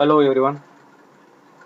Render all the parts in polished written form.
Hello everyone.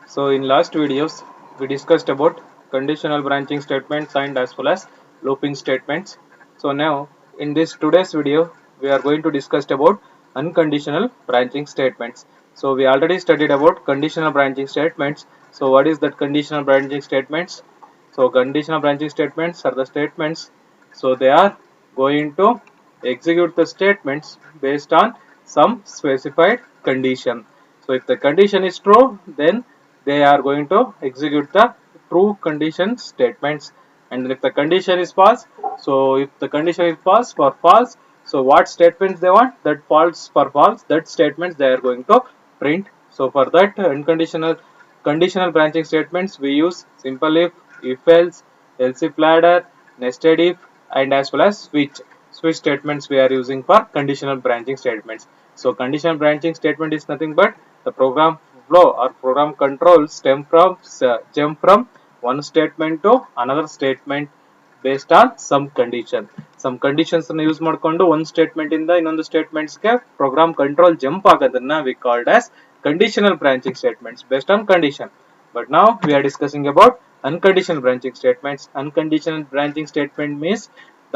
So in last videos we discussed about conditional branching statements and as well as looping statements. So now in this today's video we are going to discuss about unconditional branching statements. So we already studied about conditional branching statements. So what is that conditional branching statements? So conditional branching statements are the statements. So they are going to execute the statements based on some specified condition. So if the condition is true, then they are going to execute the true condition statements. And if the condition is false, so if the condition is false for false, so what statements they want? That false for false, that statements they are going to print. So for that unconditional conditional branching statements, we use simple if else if ladder, nested if, and as well as switch. Switch statements we are using for conditional branching statements. So conditional branching statement is nothing but the program flow or program control jump from one statement to another statement based on some condition. Some conditions ಅನ್ನು use ಮಾಡಿಕೊಂಡು ಒಂದು statement ಇಂದ ಇನ್ನೊಂದು statements ಗೆ program control jump ಆಗೋದನ್ನ we called as conditional branching statements based on condition. But now we are discussing about unconditional branching statements. Unconditional branching statement means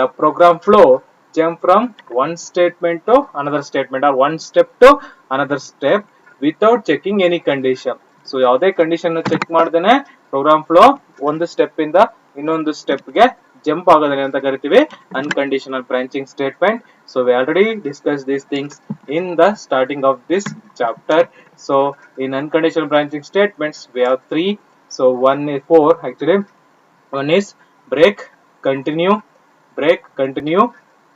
the program flow jump from one statement to another statement or one step to another step without checking any condition. So ಯಾವುದೇ condition check ಮಾಡ್ದೇನೆ program flow ಒಂದು step ಇಂದ ಇನ್ನೊಂದು step ಗೆ jump ಆಗೋದನ್ನ ಅಂತ ಕರಿತೀವಿ unconditional branching statement. So we already discussed these things in the starting of this chapter. So in unconditional branching statements we have three. So one is four actually. One is break, continue, break, continue,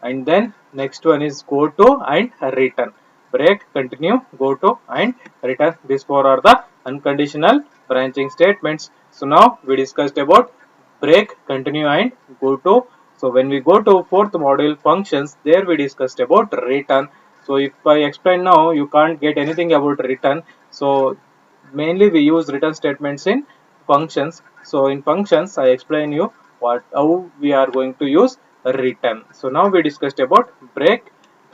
and then next one is go to and return. Break, continue, go to and return. These four are the unconditional branching statements. So now we discussed about break, continue, and go to. So when we go to fourth module functions, there we discussed about return. So if I explain now, you can't get anything about return. So mainly we use return statements in functions. So in functions I explain you how we are going to use return. So now we discussed about break,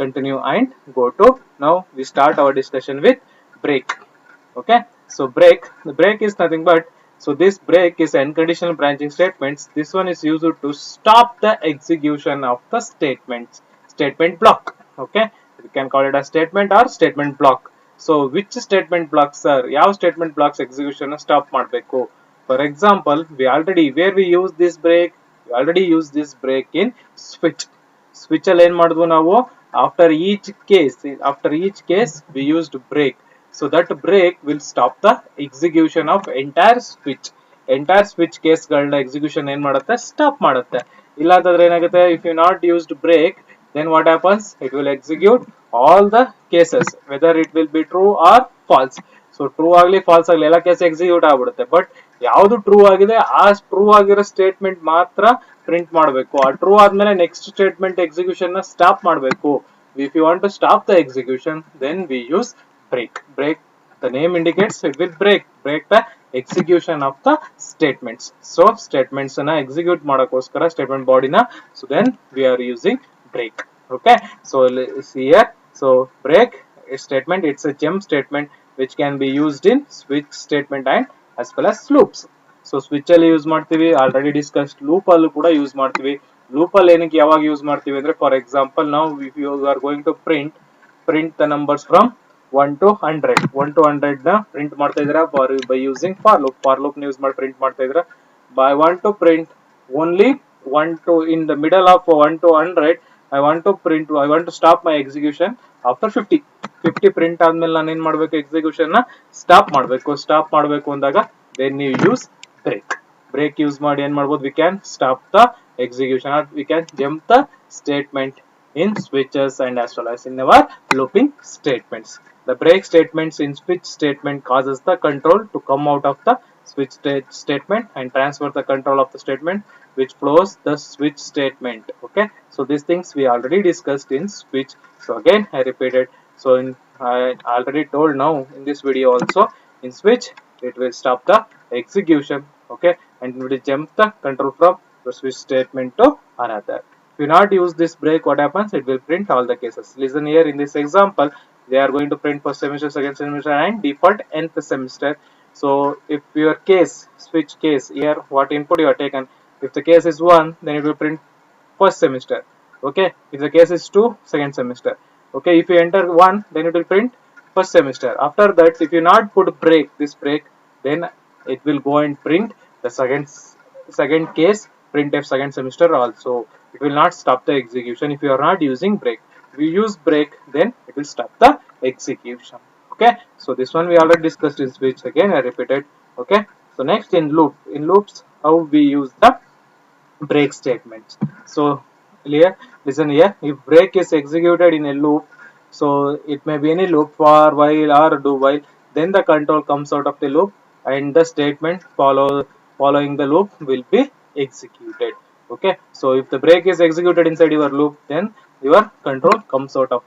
continue, and go to. Now we start our discussion with break. Okay, so the break is nothing but, so this break is unconditional branching statements. This one is used to stop the execution of the statement block. Okay, we can call it a statement or statement block. So which statement blocks are ಯಾವ statement blocks execution stop ಮಾಡಬೇಕು? For example, where we use this break, we already use this break in switch ಅಲ್ಲಿ ಏನು ಮಾಡಿದ್ವು ನಾವು, after each case we used break. So that break will stop the execution of entire switch case ಗಳನ್ನ execution ಏನು ಮಾಡುತ್ತೆ, stop ಮಾಡುತ್ತೆ. ಇಲ್ಲ ಅಂತಂದ್ರೆ ಏನಾಗುತ್ತೆ, if you not used break, then what happens, it will execute all the cases whether it will be true or false. So true ಆಗಲಿ false ಆಗಲಿ ಎಲ್ಲ ಕೇಸ್ ಎಕ್ಸಿಕ್ಯೂಟ್ ಆಗ್ಬಿಡುತ್ತೆ. ಬಟ್ ಯಾವುದು ಟ್ರೂ ಆಗಿದೆ ಆ ಟ್ರೂ ಆಗಿರೋ ಸ್ಟೇಟ್ಮೆಂಟ್ ಮಾತ್ರ ಪ್ರಿಂಟ್ ಮಾಡಬೇಕು. ಆ ಟ್ರೂ ಆದ್ಮೇಲೆ ನೆಕ್ಸ್ಟ್ ಸ್ಟೇಟ್ಮೆಂಟ್ ಎಕ್ಸಿಕ್ಯೂಷನ್ ನ ಸ್ಟಾಪ್ ಮಾಡಬೇಕು. If you want to stop the execution, then we use break. The name indicates it will break the execution of the statements. So statements na execute ಮಾಡಕ್ಕೋಸ್ಕರ statement body na, so then we are using break. Okay, so see here, so break statement, it's a jump statement which can be used in switch statement and as well as loops. So switch ಅಲ್ಲಿ use ಮಾಡ್ತೀವಿ, already discussed. Loop ಅಲ್ಲೂ ಕೂಡ use ಮಾಡ್ತೀವಿ. Loop ಅಲ್ಲಿ ಏನಕ್ಕೆ ಯಾವಾಗ use ಮಾಡ್ತೀವಿ ಅಂದ್ರೆ, ಫಾರ್ ಎಕ್ಸಾಂಪಲ್ ನಾವು if you are going to print the numbers from 1 to 100 ನ ಪ್ರಿಂಟ್ ಮಾಡ್ತಾ ಇದ್ದೀರಾ by using for loop use ಮಾಡಿ ಪ್ರಿಂಟ್ ಮಾಡ್ತಾ ಇದ್ದೀರಾ. By want to print only 1 to in the middle of 1 to 100, I want to stop my execution after 50 print ಆದ್ಮೇಲೆ ನಾನು ಏನ್ ಮಾಡ್ಬೇಕು, ಎಕ್ಸಿಕ್ಯೂಷನ್ ನ ಸ್ಟಾಪ್ ಮಾಡಬೇಕು ಅಂದಾಗ then you use break use ಮಾಡಿ ಏನ್ ಮಾಡ್ಬೋದು, we can stop the execution or we can jump the statement in switches and as well as in our looping statements. The break statements in switch statement causes the control to come out of the switch statement and transfer the control of the statement which flows the switch statement. Okay, so these things we already discussed in switch. So again I repeated. So I already told now in this video also, in switch it will stop the execution. Okay, and it will jump the control from the switch statement to another. If you not use this break, what happens, it will print all the cases. Listen here in this example, they are going to print first semester, second semester, and default nth semester. So if your case, switch case here, what input you are taken, if the case is 1, then it will print first semester. Okay, if the case is 2, second semester. Okay, if you enter 1, then it will print first semester. After that, if you not put break, this break, then it will go and print the second case, printf second semester also. It will not stop the execution if you are not using break. If you use break, then it will stop the execution. Okay, so this one we already discussed in switch. Again I repeated. Okay, so next in loop, in loops, how we use the break statements. So here, listen here, if break is executed in a loop, so it may be any loop, for while or do while, then the control comes out of the loop and the statement following the loop will be executed. Okay, so if the break is executed inside your loop, then your control comes out of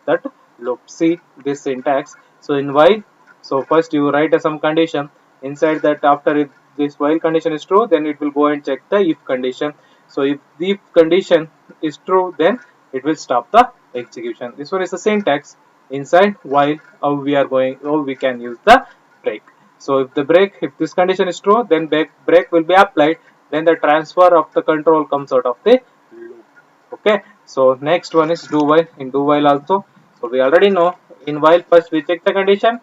that loop. See this syntax. So in while, so first you write some condition inside that. After this while condition is true, then it will go and check the if condition. So if the condition is true, then it will stop the execution. This one is the syntax inside while. How we can use the break. So if the break, if this condition is true, then break will be applied, then the transfer of the control comes out of the loop. Okay, so next one is do while. In do while also, so we already know, in while first we check the condition,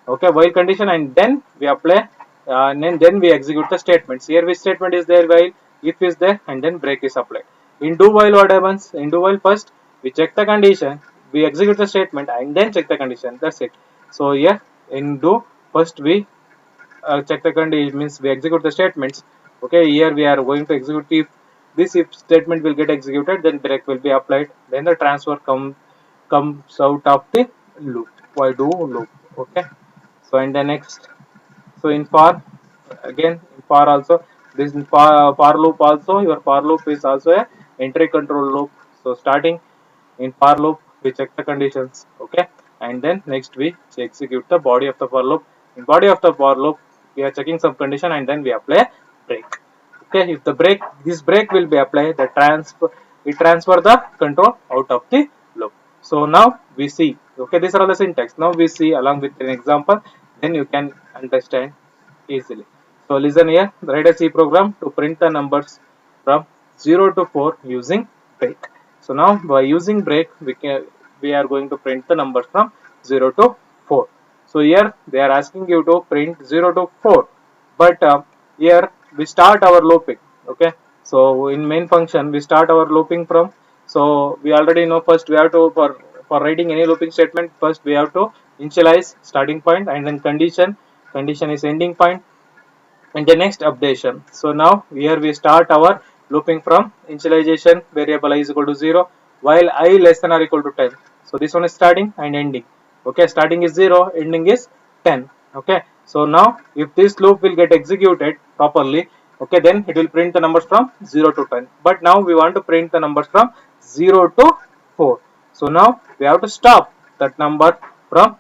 okay, while condition, and then we apply, and then we execute the statements. Here which statement is there? While, if is there, and then break is applied. In do while what happens? In do while first we check the condition, we execute the statement, and then check the condition. That's it. So here in do, first we check the condition, means we execute the statements. Okay, here we are going to execute if this if statement will get executed, then break will be applied, then the transfer comes out of the loop. Why do loop? Okay, so in the next, so in for, again in for also, this in for loop also, your for loop is also a entry control loop. So starting in for loop, we check the conditions. Okay, and then next we execute the body of the for loop. In body of the for loop, we are checking some condition, and then we apply break. Okay, if the break, this break will be applied, the transfer the control out of the loop. So now we see. Okay, these are all the syntax. Now we see along with an example, then you can understand easily. So listen here, write a C program to print the numbers from 0 to 4 using break. So now by using break, we are going to print the numbers from 0 to 4. So here they are asking you to print 0 to 4, but here we start our looping. Okay, so in main function we start our looping from, so we already know, first we have to, for writing any looping statement, first we have to initialize starting point, and then condition is ending point, and the next updation. So now here we start our looping from initialization variable I is equal to 0 while I less than or equal to 10. So this one is starting and ending. Okay, starting is 0, ending is 10. Okay, so now if this loop will get executed properly, okay, then it will print the numbers from 0 to 10. But now we want to print the numbers from 0 to 4. So now we have to stop that number from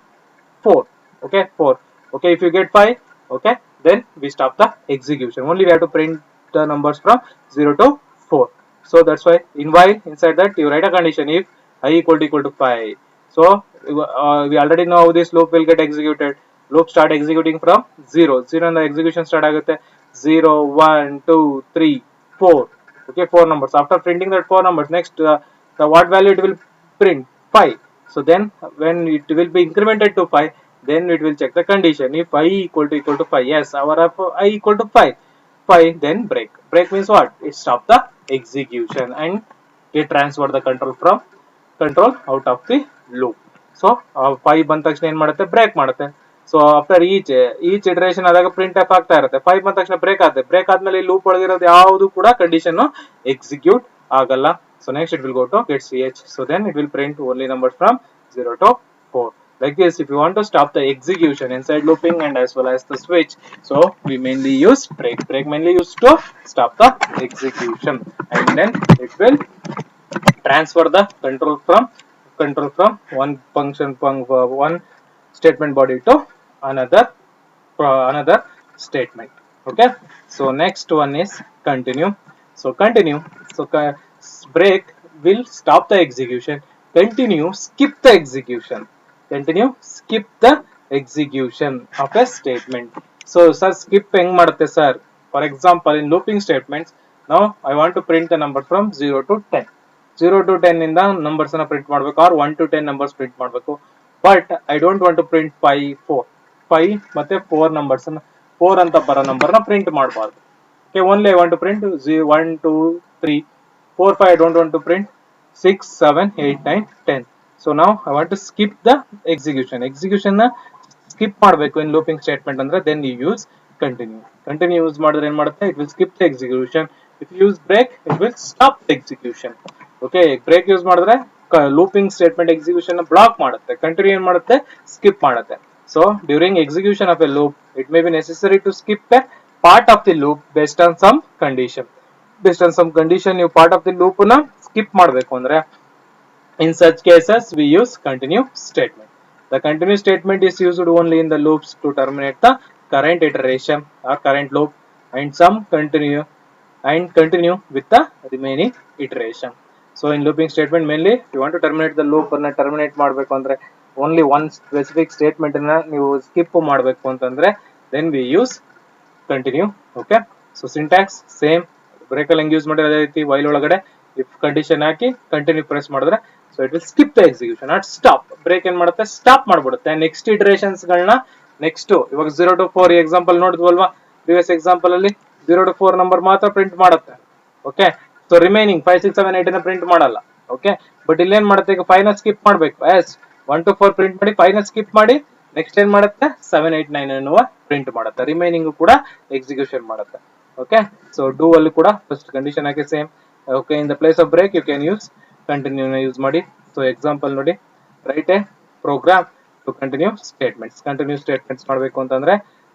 4. Okay, 4. Okay, if you get 5, okay, then we stop the execution. Only we have to print the numbers from 0 to 4. So that's why in while, inside that you write a condition if I equal to 5. So we already know how this loop will get executed. Loop start executing from 0 and the execution start agutte 0 1 2 3 4. Okay, 4 numbers. After printing that 4 numbers, next the what value it will print? 5. So then when it will be incremented to 5, then it will check the condition. If I equal to 5, yes, our I equal to 5, then break. Break means what? It stop the execution and it transfer the control out of the loop. So 5 ಬಂದ ತಕ್ಷಣ ಏನು ಮಾಡುತ್ತೆ? Break ಮಾಡುತ್ತೆ. So after each ಇಟರೇಷನ್ ಆದಾಗ print F ಆಗ್ತಾ ಇರುತ್ತೆ. 5 ಬಂದ ತಕ್ಷಣ ಬ್ರೇಕ್ ಆಗುತ್ತೆ. ಬ್ರೇಕ್ ಆದ್ಮೇಲೆ ಈ ಲೂಪ್ ಒಳಗಿರೋದು ಯಾವುದು ಕೂಡ ಕಂಡೀಷನ್ ಎಕ್ಸಿಕ್ಯೂಟ್ ಆಗಲ್ಲ. So next it will go to get ch. So then it will print only numbers from 0 to 4. Like this, if you want to stop the execution inside looping and as well as the switch, so we mainly use break. Break mainly used to stop the execution, and then it will transfer the control from one function one statement body to another statement. Okay, so next one is continue. So continue, so break will stop the execution, continue skip the execution. continue skip the execution of a statement. So sir, skip ಹೆಂಗ್ ಮಾಡುತ್ತೆ sir? For example, in looping statements, now I want to print the number from 0 to 10. 0 to 10 ಇಂದ numbers ಅನ್ನ print ಮಾಡಬೇಕು, or 1 to 10 numbers print ಮಾಡಬೇಕು. But I don't want to print 5, 4. 5 ಮತ್ತೆ 4 numbers ಅನ್ನ 4 ಅಂತ ಬರೋ ನಂಬರ್ ನ ಪ್ರಿಂಟ್ ಮಾಡಬಾರ್ದು. Okay, only I want to print 0, 1, 2, 3, 4, 5. I don't want to print 6, 7, 8, 9, 10. So now I want to skip the execution. Execution na skip ಮಾಡಬೇಕು in looping statement ಅಂದ್ರೆ then you use continue. Continue use ಮಾಡಿದ್ರೆ ಏನು ಮಾಡುತ್ತೆ? It will skip the execution. If you use break, it will stop the execution. Okay, break use ಮಾಡಿದ್ರೆ looping statement execution ನ block ಮಾಡುತ್ತೆ. Continue ಏನು ಮಾಡುತ್ತೆ? Skip ಮಾಡುತ್ತೆ. So during execution of a loop, it may be necessary to skip a part of the loop based on some condition. Based on some condition, ನೀವು part of the loop ನ skip ಮಾಡಬೇಕು ಅಂದ್ರೆ, in such cases we use continue statement. The continue statement is used only in the loops to terminate the current iteration or current loop, and some continue with the remaining iteration. So in looping statement, mainly if you want to terminate the loop ಅನ್ನ terminate ಮಾಡಬೇಕು ಅಂದ್ರೆ only one specific statement ಅನ್ನ ನೀವು skip ಮಾಡಬೇಕು ಅಂತಂದ್ರೆ then we use continue. Okay, so syntax same. break ಅಲ್ಲಿ ಹೆಂಗ್ use ಮಾಡಿದ್ರೆ ಅದೇ ರೀತಿ while ಒಳಗಡೆ if condition hockey continue press ಮಾಡಿದ್ರೆ so it will skip the execution, not stop. break ಏನ್ ಮಾಡುತ್ತೆ? ಸ್ಟಾಪ್ ಮಾಡ್ಬಿಡುತ್ತೆ. ನೆಕ್ಸ್ಟ್ ಇಟರೇಷನ್ಸ್ ಗಳನ್ನ ನೆಕ್ಸ್ಟ್ ಇವಾಗ 0 to 4 ಎಕ್ಸಾಂಪಲ್ ನೋಡಿದ್ವಲ್ವಾ, ಪ್ರಿವಿಯಸ್ ಎಕ್ಸಾಂಪಲ್ ಅಲ್ಲಿ 0 to 4 ನಂಬರ್ ಮಾತ್ರ ಪ್ರಿಂಟ್ ಮಾಡುತ್ತೆ. ಓಕೆ, ಸೊ ರಿಮೈನಿಂಗ್ 5, 6, 7, 8 ನ ಪ್ರಿಂಟ್ ಮಾಡಲ್ಲ. ಓಕೆ, ಬಟ್ ಇಲ್ಲಿ ಏನ್ ಮಾಡುತ್ತೆ? ಈಗ 5 ನ ಸ್ಕಿಪ್ ಮಾಡಬೇಕು. ಎಸ್ 1 to 4 ಪ್ರಿಂಟ್ ಮಾಡಿ 5 ನ ಸ್ಕಿಪ್ ಮಾಡಿ ನೆಕ್ಸ್ಟ್ ಏನ್ ಮಾಡುತ್ತೆ? 7, 8, 9 ಅನ್ನುವ ಪ್ರಿಂಟ್ ಮಾಡುತ್ತೆ. ರಿಮೈನಿಂಗ್ ಕೂಡ ಎಕ್ಸಿಕ್ಯೂಷನ್ ಮಾಡುತ್ತೆ. ಓಕೆ, ಸೊ ಡೂ ಅಲ್ಲಿ ಕೂಡ ಫಸ್ಟ್ ಕಂಡೀಷನ್ ಹಾಕಿ same. Okay, in the place of break you can use continue ನ ಯೂಸ್ ಮಾಡಿ. ಸೊ ಎಕ್ಸಾಂಪಲ್ ನೋಡಿ, write a program to continue statements. Continue statements ಮಾಡಬೇಕು ಅಂತಂದ್ರೆ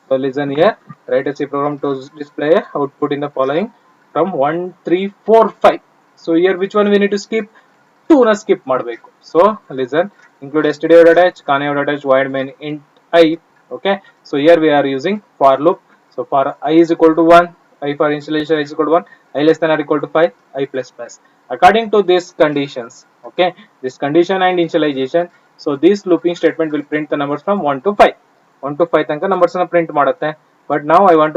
so listen here, write a C program to display output in the following from 1, 3, 4, 5. So here which one we need to skip? 2 na skip ಮಾಡಬೇಕು. So listen, include std.h, kane.h, void main int I. Okay, so here we are using for loop. So for I is equal to 1, I for initialization is equal to 1, I less than or equal to 5, I plus plus. According to these conditions, okay, this condition and initialization, so this looping statement will print the numbers from 1 to 5. 1 to 5 ತನಕ numbers ಅನ್ನ print ಮಾಡುತ್ತೆ. But ನಾವು I want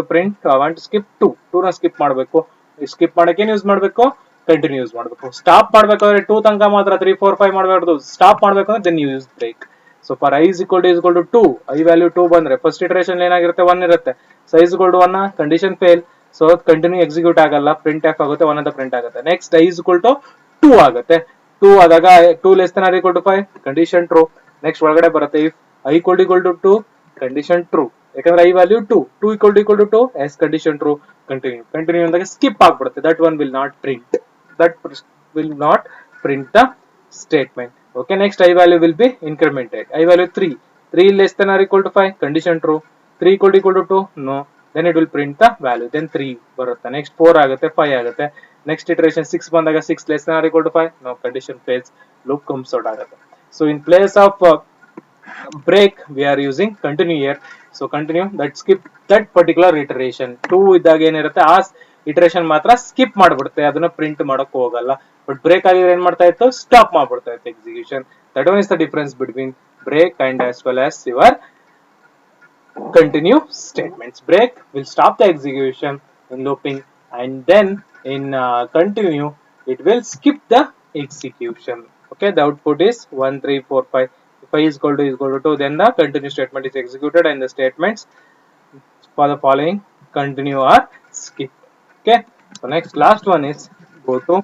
to skip 2 ನ skip ಮಾಡಬೇಕು. Skip ಮಾಡಕ್ಕೆ ಏನು use ಮಾಡಬೇಕು? Continue use ಮಾಡಬೇಕು. ಸ್ಟಾಪ್ ಮಾಡಬೇಕಾದ್ರೆ 2 ತನಕ ಮಾತ್ರ, 3, 4, 5 ಮಾಡಬಾರ್ದು. ಸ್ಟಾಪ್ ಮಾಡಬೇಕಂದ್ರೆ then you use break. So for I is equal to 2, I value 2 ಬಂದ್ರೆ ಫಸ್ಟ್ ಇಟರೇಷನ್ ಏನಾಗಿರುತ್ತೆ? 1 ಇರುತ್ತೆ. So I is equal to 1 condition fail, so continue execute ಆಗಲ್ಲ, ಪ್ರಿಂಟ್ ಆಫ್ ಆಗುತ್ತೆ, 1 ಅಂತ ಪ್ರಿಂಟ್ ಆಗುತ್ತೆ. Next I is equal to 2 ಆಗುತ್ತೆ. 2 ಆದಾಗ 2 less than or equal to 5, condition true. Next ಒಳಗಡೆ ಬರುತ್ತೆ if I equal to 2, condition true. ಯಾಕಂದ್ರೆ I value 2 equal to 2, yes condition true. Continue ಅಂದಾಗ ಸ್ಕಿಪ್ ಆಗ್ಬಿಡುತ್ತೆ. That one will not print, that will not print the statement. Okay, next I value will be incremented. I value 3 less than or equal to 5, condition true. 3 equal to 2, no, then it will print the value, then 3 ಬರುತ್ತೆ. next 4 ಆಗುತ್ತೆ, 5 ಆಗುತ್ತೆ. next iteration 6 ಬಂದಾಗ 6 less than or equal to 5, no, condition fails, loop comes out ಆಗುತ್ತೆ. So in place of break we are using continue here. So continue that skip that particular iteration. 2 ಇದ್ದಾಗ ಏನಿರುತ್ತೆ ಆ ಇಟರೇಷನ್ ಮಾತ್ರ skip ಮಾಡ್ಬಿಡುತ್ತೆ, ಅದನ್ನ print ಮಾಡಕ್ ಹೋಗಲ್ಲ. But break ಆಗಿದ್ರೆ ಏನ್ ಮಾಡ್ತಾ ಇತ್ತು? ಸ್ಟಾಪ್ ಮಾಡ್ಬಿಡ್ತಾ ಇತ್ತು execution. That one is the difference between break and as well as your continue statements. Break will stop the execution in looping, and then in continue it will skip the execution. Okay, the output is 1, 3, 4, 5. If I is equal to 2, then the continue statement is executed and the statements for the following continue or skip. Okay, so next last one is goto.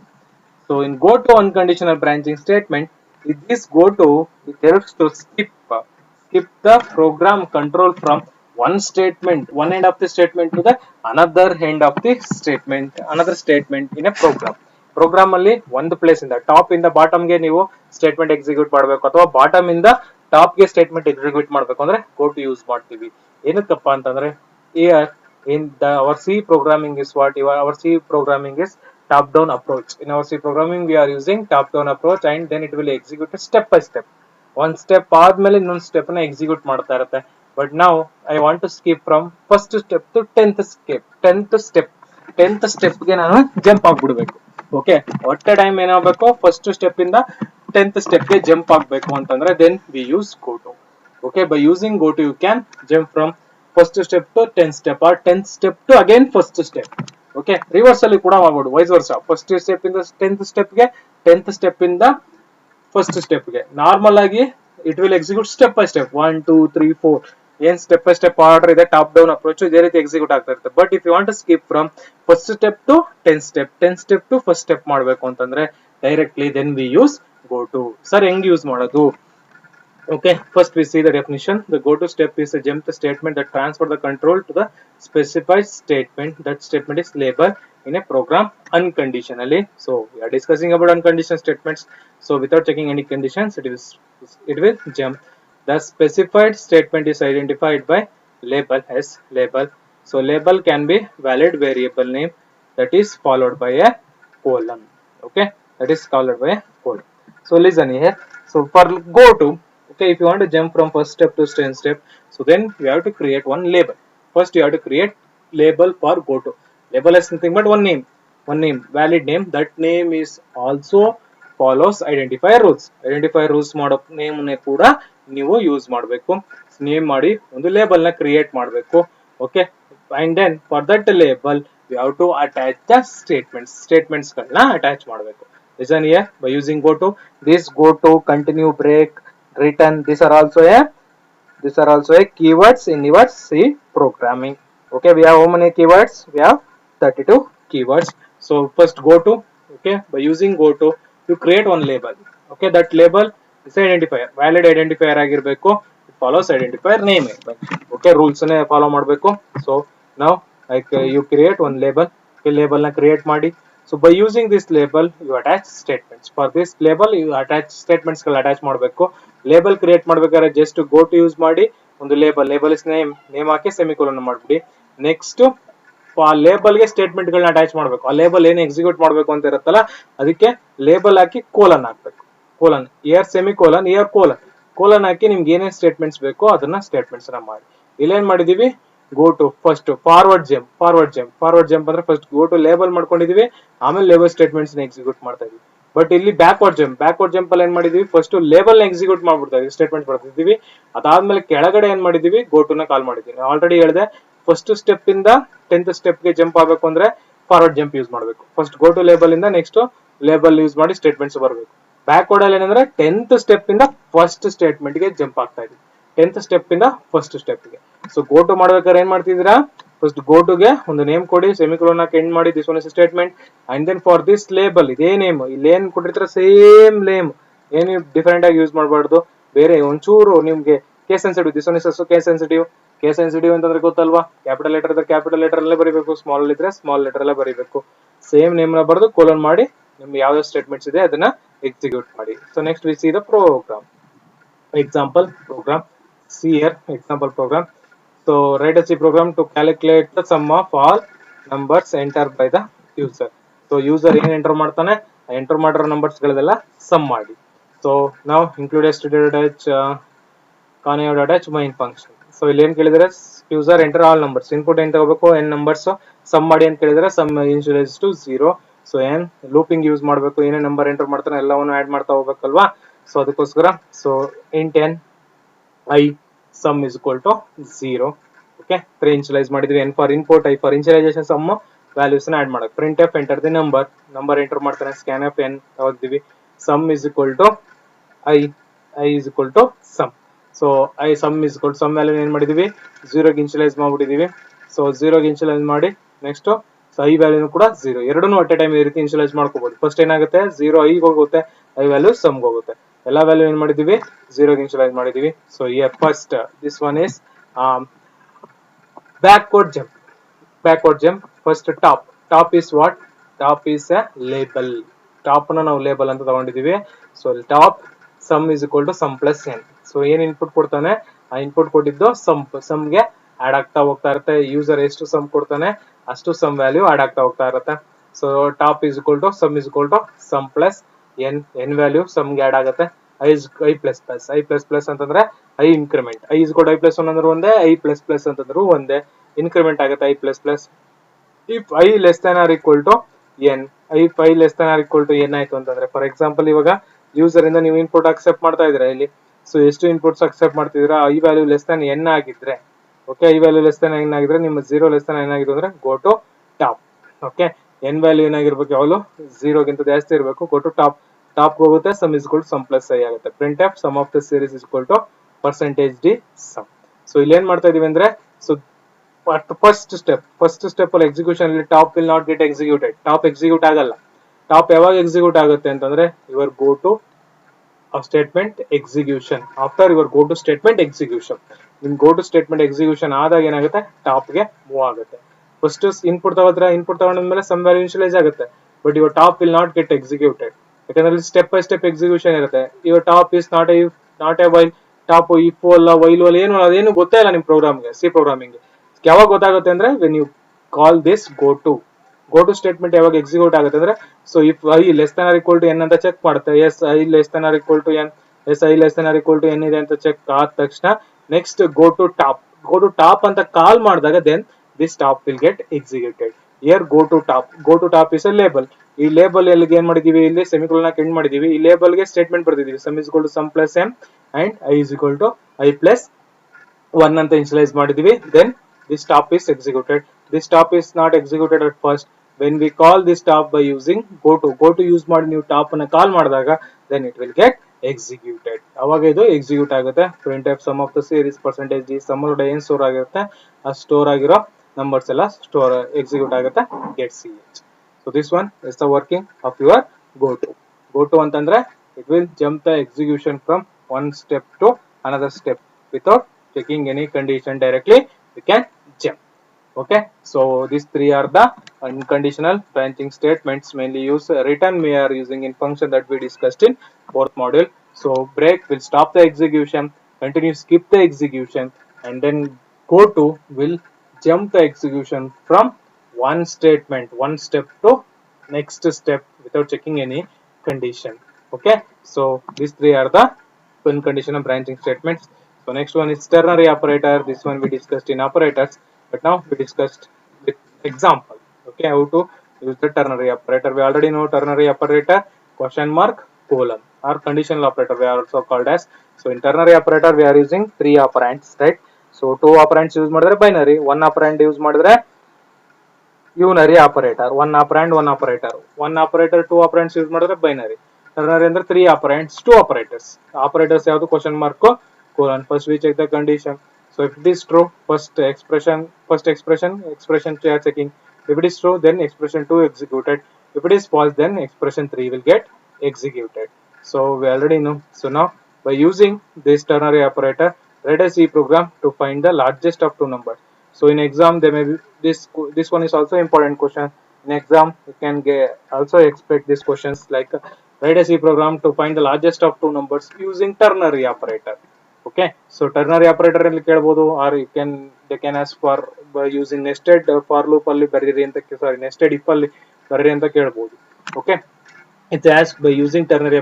So in goto unconditional branching statement, with this goto it helps to skip the program control from one end of the statement to the another end of the statement, another statement in a program ಅಲ್ಲಿ ಒಂದು place ಇಂದ top ಇಂದ bottom ಗೆ ನೀವು statement execute ಮಾಡಬೇಕು, ಅಥವಾ bottom ಇಂದ top ಗೆ ಸ್ಟೇಟ್ಮೆಂಟ್ ಎಕ್ಸಿಕ್ಯೂಟ್ ಮಾಡಬೇಕು ಅಂದ್ರೆ goto ಯೂಸ್ ಮಾಡ್ತೀವಿ. ಏನಕ್ಕಪ್ಪ ಅಂತಂದ್ರೆ here in our C programming is what our C programming is top down approach. In our C programming we are using top down approach, and then it will execute step by step. One step ಆದ್ಮೇಲೆ ಇನ್ನೊಂದು step ನ execute ಮಾಡ್ತಾ ಇರುತ್ತೆ. But ನಾವು I want to skip from first step to 10th step ಗೆ ನಾನು jump ಆಗ್ಬಿಡ್ಬೇಕು. Okay, ಒಟ್ಟೆ ಟೈಮ್ ಏನಾಗಬೇಕು? ಫಸ್ಟ್ ಸ್ಟೆಪ್ ಇಂದ 10th step ಗೆ ಜಂಪ್ ಆಗಬೇಕು ಅಂತಂದ್ರೆ then we use goto. Okay, by using goto you can jump from first step to 10th step or 10th step to again first step. Okay, reverse ಅಲ್ಲಿ ಕೂಡ ಮಾಡಬಹುದು, vice versa. First step ಇಂದ 10th step ಗೆ, 10th step ಇಂದ first step ಗೆ. Normal ಆಗಿ it will execute step by step 1 2 3 4 ಏನ್ step by step order ಇದೆ, ಟಾಪ್ ಡೌನ್ ಅಪ್ರೋಚ್ ಇದೇ ರೀತಿ ಎಕ್ಸಿಕ್ಯೂಟ್ ಆಗ್ತಾ ಇರುತ್ತೆ. But if you want to skip from first step to 10th step, 10th step to first step ಮಾಡಬೇಕು ಅಂತಂದ್ರೆ directly then we use goto. Sir ಹೆಂಗ್ use ಮಾಡೋದು? Okay, first we see the definition. The goto step is a jump statement that transfers the control to the specified statement. That statement is labeled in a program unconditionally. So we are discussing about unconditional statements. So without checking any conditions, it will jump. The specified statement is identified by label as label. So label can be valid variable name that is followed by a colon. Okay, that is followed by a colon. So listen here. So for goto, okay, if you want to jump from first step to 10th step, so then you have to create one label. First you have to create label for goto. Label is nothing but one name, valid name. That name is also follows identifier rules. Identifier rules ಮಾಡೋ name ನೇ ಕೂಡ ನೀವು use ಮಾಡಬೇಕು. Name ಮಾಡಿ ಒಂದು label ನ create ಮಾಡಬೇಕು. Okay, and then for that label you have to attach the statements ಗಳನ್ನ ಅಟ್ಯಾಚ್ ಮಾಡಬೇಕು. Listen here, by using goto, this goto, continue, break, return, these are also a keywords in your C programming. Okay, we have how many keywords? We have 32 keywords. So first goto, okay, by using goto you create one label. Okay, that label is identifier, valid identifier ಆಗಿರಬೇಕು. It follows identifier name. Okay, rules ನೇ follow ಮಾಡಬೇಕು. So now like you create one label. Okay, label ನ create ಮಾಡಿ. So by using this label you attach statements. For this label you attach statements ಗಳು attach ಮಾಡಬೇಕು. Label create ಮಾಡಬೇಕಾದ್ರೆ just goto use ಮಾಡಿ ಒಂದು label is name ಹಾಕಿ semicolon ಮಾಡ್ಬಿಡಿ. Next ಆ ಲೇಬಲ್ ಗೆ ಸ್ಟೇಟ್ಮೆಂಟ್ ಗಳನ್ನ ಅಟ್ಯಾಚ್ ಮಾಡಬೇಕು. ಆ ಲೇಬಲ್ ಏನು ಎಕ್ಸಿಕ್ಯೂಟ್ ಮಾಡಬೇಕು ಅಂತ ಇರುತ್ತಲ್ಲ ಅದಕ್ಕೆ ಲೇಬಲ್ ಹಾಕಿ ಕೋಲನ್ ಹಾಕ್ಬೇಕು. Colon here semicolon here colon ಹಾಕಿ ನಿಮ್ಗೆ ಏನೇನ್ ಸ್ಟೇಟ್ಮೆಂಟ್ಸ್ ಬೇಕೋ ಅದನ್ನ ಸ್ಟೇಟ್ಮೆಂಟ್ಸ್ ನ ಮಾಡಿ. ಇಲ್ಲೇನ್ ಮಾಡಿದೀವಿ, goto ಫಸ್ಟ್ ಫಾರ್ವರ್ಡ್ ಜಂಪ್ ಅಂದ್ರೆ ಫಸ್ಟ್ goto ಲೇಬಲ್ ಮಾಡ್ಕೊಂಡಿದೀವಿ, ಆಮೇಲೆ ಲೇಬಲ್ ಸ್ಟೇಟ್ಮೆಂಟ್ಸ್ ನ ಎಕ್ಸಿಕ್ಯೂಟ್ ಮಾಡ್ತಾ ಇದೀವಿ. ಬಟ್ ಇಲ್ಲಿ ಬ್ಯಾಕ್ವರ್ಡ್ ಜಂಪ್ ಅಲ್ಲಿ ಏನ್ ಮಾಡಿದೀವಿ, ಫಸ್ಟ್ ಲೇಬಲ್ ನ ಎಕ್ಸಿಕ್ಯೂಟ್ ಮಾಡ್ಬಿಡ್ತಾ ಇದೀವಿ, ಸ್ಟೇಟ್ಮೆಂಟ್ ಬರ್ತಿದೀವಿ. ಅದಾದ್ಮೇಲೆ ಕೆಳಗಡೆ ಏನ್ ಮಾಡಿದೀವಿ, goto ನ ಕಾಲ್ ಮಾಡಿದೀವಿ. ಆಲ್ರೆಡಿ ಹೇಳಿದೆ ಫಸ್ಟ್ ಸ್ಟೆಪ್ ಇಂದ 10th ಸ್ಟೆಪ್ ಗೆ ಜಂಪ್ ಆಗಬೇಕು ಅಂದ್ರೆ ಫಾರ್ವರ್ಡ್ ಜಂಪ್ ಯೂಸ್ ಮಾಡಬೇಕು. ಫಸ್ಟ್ goto ಲೇಬಲ್ ಇಂದ ನೆಕ್ಸ್ಟ್ ಲೇಬಲ್ ಯೂಸ್ ಮಾಡಿ ಸ್ಟೇಟ್ಮೆಂಟ್ಸ್ ಬರಬೇಕು. ಬ್ಯಾಕ್ವರ್ಡ್ ಅಲ್ಲಿ ಏನಂದ್ರೆ 10th ಸ್ಟೆಪ್ ಇಂದ ಫಸ್ಟ್ ಸ್ಟೇಟ್ಮೆಂಟ್ ಗೆ ಜಂಪ್ ಆಗ್ತಾ ಇದೀವಿ, 10th ಸ್ಟೆಪ್ ಇಂದ ಫಸ್ಟ್ ಸ್ಟೆಪ್ ಗೆ. ಸೊ goto ಮಾಡ್ಬೇಕಾದ್ರೆ ಏನ್ ಮಾಡ್ತಿದ್ದೀರಾ, ಫಸ್ಟ್ goto ಗೆ ಒಂದು ನೇಮ್ ಕೊಡಿ, ಸೆಮಿಕೋಲನ್ ಹಾಕಿ ಎಂಡ್ ಮಾಡಿ, this one is statement. And then for this label ಇದೇ ನೇಮ್, ಇಲ್ಲಿ ಏನ್ ಕೊಟ್ಟಿರ್ತೀರ ಸೇಮ್ ನೇಮ್, ಏನು ಡಿಫರೆಂಟ್ ಆಗಿ ಯೂಸ್ ಮಾಡಬಾರ್ದು. ಬೇರೆ ಒಂಚೂರು ನಿಮ್ಗೆ case sensitive, this one is also case sensitive ಅಂತಂದ್ರೆ ಗೊತ್ತಲ್ವಾ, ಕ್ಯಾಪಿಟಲ್ ಲೆಟರ್ ಇದ್ರೆ ಕ್ಯಾಪಿಟಲ್ ಲೆಟರ್ ಅಲ್ಲೇ ಬರೀಬೇಕು, ಸ್ಮಾಲ್ ಇದ್ರೆ ಸ್ಮಾಲ್ ಲೆಟರ್ ಅಲ್ಲೇ ಬರೀಬೇಕು. ಸೇಮ್ ನೇಮ್ ನ ಬರೆದು ಕೋಲನ್ ಮಾಡಿ ನಿಮ್ಗೆ ಯಾವ್ಯಾವ ಸ್ಟೇಟ್ಮೆಂಟ್ಸ್ ಇದೆ ಅದನ್ನ ಎಕ್ಸಿಕ್ಯೂಟ್ ಮಾಡಿ. So next we see the program. Example program. See here, example program. So write a C program to calculate the sum of all numbers entered by the user. So user ಏನು enter ಮಾಡ್ತಾನೆ, enter ಮಾಡಿರೋ numbers ಗಳದೆಲ್ಲ some ಮಾಡಿ. So now include a std.h conio.h main function. So ಇಲ್ಲಿ ಏನ್ ಕೇಳಿದ್ರೆ, user enter all numbers, input ಏನ್ ತಗೋಬೇಕು, n numbers some ಮಾಡಿ ಅಂತ ಕೇಳಿದ್ರೆ sum initialize to 0. ಸೊ ಏನ್ ಲೂಪಿಂಗ್ ಯೂಸ್ ಮಾಡಬೇಕು, ಏನೇ ನಂಬರ್ ಎಂಟರ್ ಮಾಡ್ತಾನೆ ಎಲ್ಲವನ್ನು ಆಡ್ ಮಾಡ್ತಾ ಹೋಗ್ಬೇಕಲ್ವಾ. ಸೊ ಅದಕ್ಕೋಸ್ಕರ so int n I sum is equal to 0. Okay, initialize ಮಾಡಿದ್ವಿ. n for input, I for initialization, sum values ನ ಆಡ್ ಮಾಡಬೇಕು. Print f enter the number enter ಮಾಡ್ತಾನೆ, ಸ್ಕ್ಯಾನ್ ಎಫ್ n ತಗೋತೀವಿ, sum is equal to I is equal to sum. So I sum is equal to sum value ಏನ್ ಮಾಡಿದೀವಿ, 0 ಗೆ initialise ಮಾಡ್ಬಿಟ್ಟಿದೀವಿ. So 0 ಗೆ initialise ಮಾಡಿ next I ವ್ಯಾಲ್ಯೂನು ಕೂಡ 0, ಎರಡನ್ನೂ at A time ಈ ರೀತಿ ಇನಿಷಿಯಲೈಸ್ ಮಾಡ್ಕೋಬಹುದು. ಫಸ್ಟ್ ಏನಾಗುತ್ತೆ, 0 I ಗೆ ಹೋಗುತ್ತೆ, I ವ್ಯಾಲ್ಯೂ ಸಮ್ ಗೆ ಹೋಗುತ್ತೆ. ಎಲ್ಲ ವ್ಯಾಲ್ಯೂ ಏನ್ ಮಾಡಿದೀವಿ, 0 ಗೆ ಇನಿಷಿಯಲೈಸ್ ಮಾಡಿದೀವಿ. So here first this one is backward jump. First top is what, top is a label. Top na ನಾವು ಲೇಬಲ್ ಅಂತ ತಗೊಂಡಿದೀವಿ. So top sum is equal to sum plus n. So ಏನ್ input ಕೊಡ್ತಾನೆ, ಆ input ಕೊಟ್ಟಿದ್ದು some ಗೆ add ಆಗ್ತಾ ಹೋಗ್ತಾ ಇರುತ್ತೆ. ಯೂಸರ್ ಎಷ್ಟು ಸಮ್ ಕೊಡ್ತಾನೆ ಅಷ್ಟು ಸಮ್ ವ್ಯಾಲ್ಯೂ ಆಡ್ ಆಗ್ತಾ ಹೋಗ್ತಾ ಇರುತ್ತೆ. So top is equal to sum plus n value sum ಗೆ ಆಡ್ ಆಗುತ್ತೆ. I ಪ್ಲಸ್ ಪ್ಲಸ್ ಅಂತಂದ್ರೆ I increment, I is equal to I plus 1 ಅಂದ್ರೆ ಒಂದೇ, I ಪ್ಲಸ್ ಪ್ಲಸ್ ಅಂತಂದ್ರು ಒಂದೇ, ಇನ್ಕ್ರಿಮೆಂಟ್ ಆಗುತ್ತೆ I plus plus. If I less than or equal to n, if I less than or equal to n ಆಯ್ತು ಅಂತಂದ್ರೆ, for example ಇವಾಗ user ಇಂದ ನೀವು ಇನ್ಪುಟ್ ಅಕ್ಸೆಪ್ಟ್ ಮಾಡ್ತಾ ಇದ್ದೀರಾ ಇಲ್ಲಿ. ಸೊ ಎಷ್ಟು ಇನ್ಪುಟ್ಸ್ ಅಕ್ಸೆಪ್ಟ್ ಮಾಡ್ತಿದ್ದೀರಾ, ಈ ವ್ಯಾಲ್ಯೂ ಲೆಸ್ ದನ್ n ಆಗಿದ್ರೆ, ಓಕೆ, ಈ ವ್ಯಾಲ್ಯೂ ಲೆಸ್ ದನ್ n ಆಗಿದ್ರೆ ನಿಮ್ಮ 0 ಲೆಸ್ ದನ್ n ಆಗಿದೆ ಅಂದ್ರೆ go to top. Okay, n value ಏನಾಗಿರ್ಬೇಕು, ಯಾವಾಗಲೂ 0 ಗಿಂತ ಜಾಸ್ತಿ ಇರಬೇಕು. Go to top. ಟಾಪ್ ಹೋಗುತ್ತೆ, sum is equal to sum plus I ಆಗುತ್ತೆ. Print F sum of the series is equal to percentage D sum. So ಇಲ್ಲಿ ಏನ್ ಮಾಡ್ತಾ ಇದೀವಿ ಅಂದ್ರೆ, ಸೊ ಫಸ್ಟ್ ಸ್ಟೆಪ್ ಅಲ್ಲಿ ಎಕ್ಸಿಕ್ಯೂಷನ್ ಅಲ್ಲಿ top will not get executed. Top execute ಆಗಲ್ಲ. Top ಯಾವಾಗ ಎಕ್ಸಿಕ್ಯೂಟ್ ಆಗುತ್ತೆ ಅಂತಂದ್ರೆ your go to statement execution. After your go to statement execution, ನಿಮ್ ಗೋ ಟು ಸ್ಟೇಟ್ಮೆಂಟ್ ಎಕ್ಸಿಕ್ಯೂಷನ್ ಆದಾಗ ಏನಾಗುತ್ತೆ, ಟಾಪ್ ಗೆ ಮೂವ್ ಆಗುತ್ತೆ. ಫಸ್ಟ್ ಇನ್ಪುಟ್ ತಗೊಂಡ್ಮೇಲೆ ಸಮ್ ವ್ಯಾಲ್ಯೂ ಇನಿಷಿಯಲೈಸ್ ಆಗುತ್ತೆ, but your top will not get executed. ಯಾಕಂದ್ರೆ ಸ್ಟೆಪ್ ಬೈ ಸ್ಟೆಪ್ ಎಕ್ಸಿಕ್ಯೂಷನ್ ಇರುತ್ತೆ. Your top is not a while. Top if ಅಲ್ಲ, ವೈಲ್ ಅಲ್ಲ, ಅದೇನು ಗೊತ್ತೇ ಇಲ್ಲ ನಿಮ್ ಪ್ರೋಗ್ರಾಮ್ಗೆ, ಸಿ ಪ್ರೋಗ್ರಾಮಿಂಗ್. ಯಾವಾಗ ಗೊತ್ತಾಗುತ್ತೆ ಅಂದ್ರೆ when you call this go to statement ಯಾವಾಗ ಎಕ್ಸಿಕ್ಯೂಟ್ ಆಗುತ್ತೆ ಅಂದ್ರೆ, so if I less than or equal to N ಅಂತ ಚೆಕ್ ಮಾಡುತ್ತೆ. Yes I less than or equal to N, yes I less than or equal to N ಇದೆ ಅಂತ check ಆದ ತಕ್ಷಣ next go to top ಅಂತ call ಮಾಡಿದಾಗ then this top will get executed. Here go to top is a label. ಈ label ಎಲ್ಲಿಗೆ ಏನ್ ಮಾಡಿದೀವಿ, ಇಲ್ಲಿ ಸೆಮಿಕೋಲನ್ ಹಾಕಿ ಎಂಡ್ ಮಾಡಿದೀವಿ. ಈ ಲೇಬಲ್ ಗೆ ಸ್ಟೇಟ್ಮೆಂಟ್ ಬರ್ದಿದೀವಿ, sum is equal to sum plus M and I is equal to I plus 1 ಅಂತ ಇನಿಷಿಯಲೈಸ್ ಮಾಡಿದೀವಿ. Then this top is executed. This top is not executed at first. When we call this top by using go to use ಮಾಡಿ ನೀವು top ಅನ್ನ ಕಾಲ್ ಮಾಡಿದಾಗ then it will get executed. ಅವಾಗ ಇದು execute ಆಗುತ್ತೆ. Print F sum of the series percentage D sum ಒಳಗಡೆ ಏನ್ store ಆಗಿರುತ್ತೆ, ಆ ಸ್ಟೋರ್ ಆಗಿರೋ ನಂಬರ್ಸ್ ಎಲ್ಲ ಎಕ್ಸಿಕ್ಯೂಟ್ ಆಗುತ್ತೆ, get c h. So this one is the working of your go to ಅಂತಂದ್ರೆ it will jump the execution from one step to another step without checking any condition. Directly we can jump. Okay, so these three are the unconditional branching statements mainly used. Return we are using in function that we discussed in fourth module. So break will stop the execution, continue skip the execution, and then go to will jump the execution from one step to next step without checking any condition. Okay, so these three are the unconditional branching statements. So next one is ternary operator. This one we discussed in operators, but now we discussed with example. Okay, how to use the ternary operator. We already know ternary operator, question mark, colon, or conditional operator we are also called as. So in ternary operator we are using 3 operands, right? So 2 operands use madidre binary, 1 operand use madidre unary operator. 1 operand 1 operator 2 operands use madidre binary. Ternary andre 3 operands 2 operators. Operators yavadu question mark colon. First we check the condition. So if it is true, first expression we are checking. If it is true, then expression 2 executed. If it is false, then expression 3 will get executed. So we already know. So now by using this ternary operator, write a C program to find the largest of two numbers. So in exam there may be this one is also important question. In exam you can also expect these questions like write a C program to find the largest of two numbers using ternary operator. Okay, so ternary operator ಅಲ್ಲಿ ಕೇಳಬಹುದು, or they can ask for by using nested for loop ಅಲ್ಲಿ ಬರೀರಿ ಅಂತ, nested if ಅಲ್ಲಿ ಬರೀರಿ ಅಂತ ಕೇಳಬಹುದು. Okay, it asks by using ternary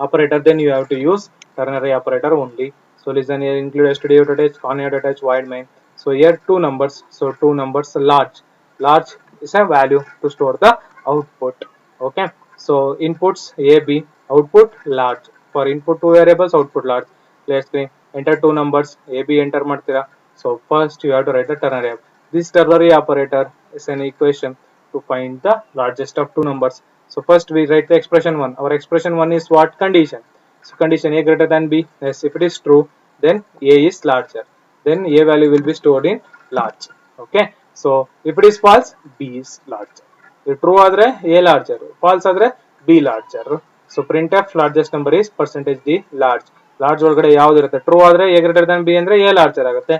operator, then you have to use ternary operator only. So listen here, include stdio attach, conjugate attach, void main. So here two numbers, so two numbers large is a value to store the output. Okay, so inputs a b, output large. For input two variables, output large. Let's say enter two numbers a b enter ಮಾಡ್ತೀರಾ. So first you have to write the ternary. This ternary operator is an equation to find the largest of two numbers. So first we write the expression 1. Our expression 1 is what? Condition. So condition a greater than b. Yes, if it is true, then a is larger. Then a value will be stored in large. Okay, so if it is false, b is larger. If true adre a larger, false adre b larger. So printf largest number is percentage d large. Large ಒಳಗಡೆ ಯಾವುದು ಇರುತ್ತೆ? True ಆದ್ರೆ a greater than b ಅಂದ್ರೆ a larger ಆಗುತ್ತೆ,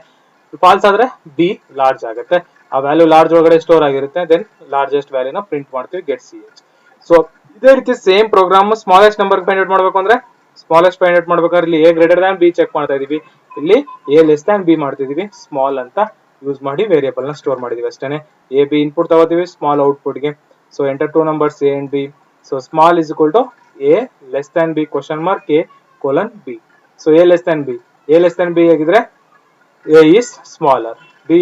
false ಆದ್ರೆ b large ಆಗುತ್ತೆ. ಆ value large ಒಳಗಡೆ ಸ್ಟೋರ್ ಆಗಿರುತ್ತೆ, ದೆನ್ ಲಾರ್ಜೆಸ್ಟ್ ವ್ಯಾಲ್ಯೂನ ಪ್ರಿಂಟ್ ಮಾಡ್ತೀವಿ, ಗೆಟ್ ಸಿ ಎಚ್. ಸೊ ಇದೇ ರೀತಿ same program smallest number find out ಮಾಡಬೇಕು ಅಂದ್ರೆ ಸ್ಮಾಲೆಸ್ಟ್ ಫೈಂಡ್ ಔಟ್ ಮಾಡ್ಬೇಕಾದ್ರೆ ಇಲ್ಲಿ a greater than b check ಮಾಡ್ತಾ ಇದೀವಿ, ಇಲ್ಲಿ a less than b ಮಾಡ್ತಿದೀವಿ. ಸ್ಮಾಲ್ ಅಂತ ಯೂಸ್ ಮಾಡಿ ವೇರಿಯಬಲ್ ನ ಸ್ಟೋರ್ ಮಾಡಿದೀವಿ ಅಷ್ಟೇನೆ. a b ಇನ್ಪುಟ್ ತಗೋತೀವಿ ಸ್ಮಾಲ್ ಔಟ್ಪುಟ್ ಗೆ. ಸೊ enter two numbers a and b. ಸೊ small is equal to a less than b question mark a colon b. So a less than b ಆಗಿದ್ರೆ a is smaller, b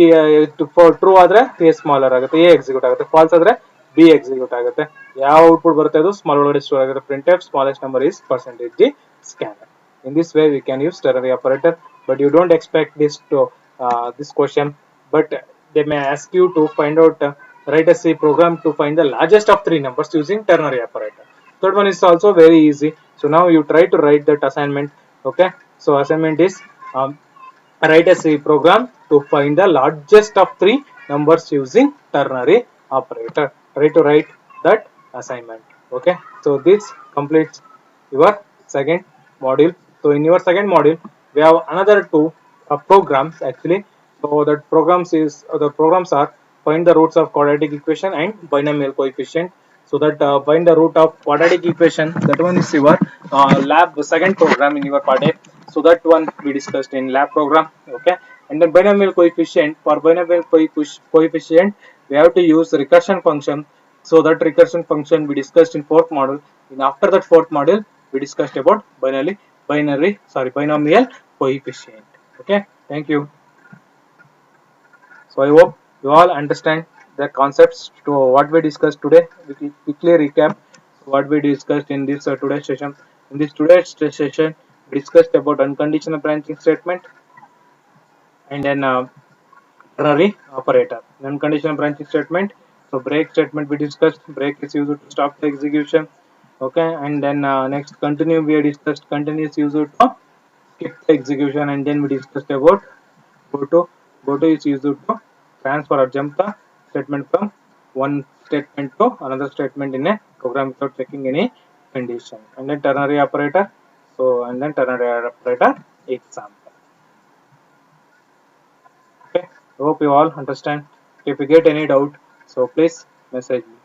for true ಆದ್ರೆ a smaller ಆಗುತ್ತೆ, a execute ಆಗುತ್ತೆ, false ಆದ್ರೆ b execute ಆಗುತ್ತೆ. ಯಾವ output ಬರುತ್ತೆ ಅದು small ಒಳಗಡೆ ಸ್ಟೋರ್ ಆಗುತ್ತೆ. printf smallest number is percentage d scanner. In this way we can use ternary operator, but you don't expect this question, but they may ask you to find out write a C program to find the largest of three numbers using ternary operator. Third one is also very easy. So now you try to write that assignment. Okay, so assignment is um, write a C program to find the largest of three numbers using ternary operator. Try to write that assignment. Okay, so this completes your second module. So in your second module we have another two programs actually. So that the programs are find the roots of quadratic equation and binomial coefficient. So that find the root of quadratic equation, that one is your lab second program in your part A. So that one we discussed in lab program. Okay, and then binomial coefficient, for binomial coefficient we have to use recursion function. So that recursion function we discussed in fourth module. And after that fourth module we discussed about binomial coefficient. Okay, thank you. So I hope you all understand the concepts to what we discussed today. We can quickly recap what we discussed in this today's session. In this today's session, we discussed about unconditional branching statement and then ternary operator. Unconditional branching statement. So break statement we discussed. Break is used to stop the execution. Okay, and then next continue we discussed. Continue is used to skip the execution, and then we discussed about go to. Go to is used to transfer or jump the statement from one statement to another statement in a program without checking any condition. And then ternary operator. So and then ternary operator example. Okay. I hope you all understand. If you get any doubt, so please message me.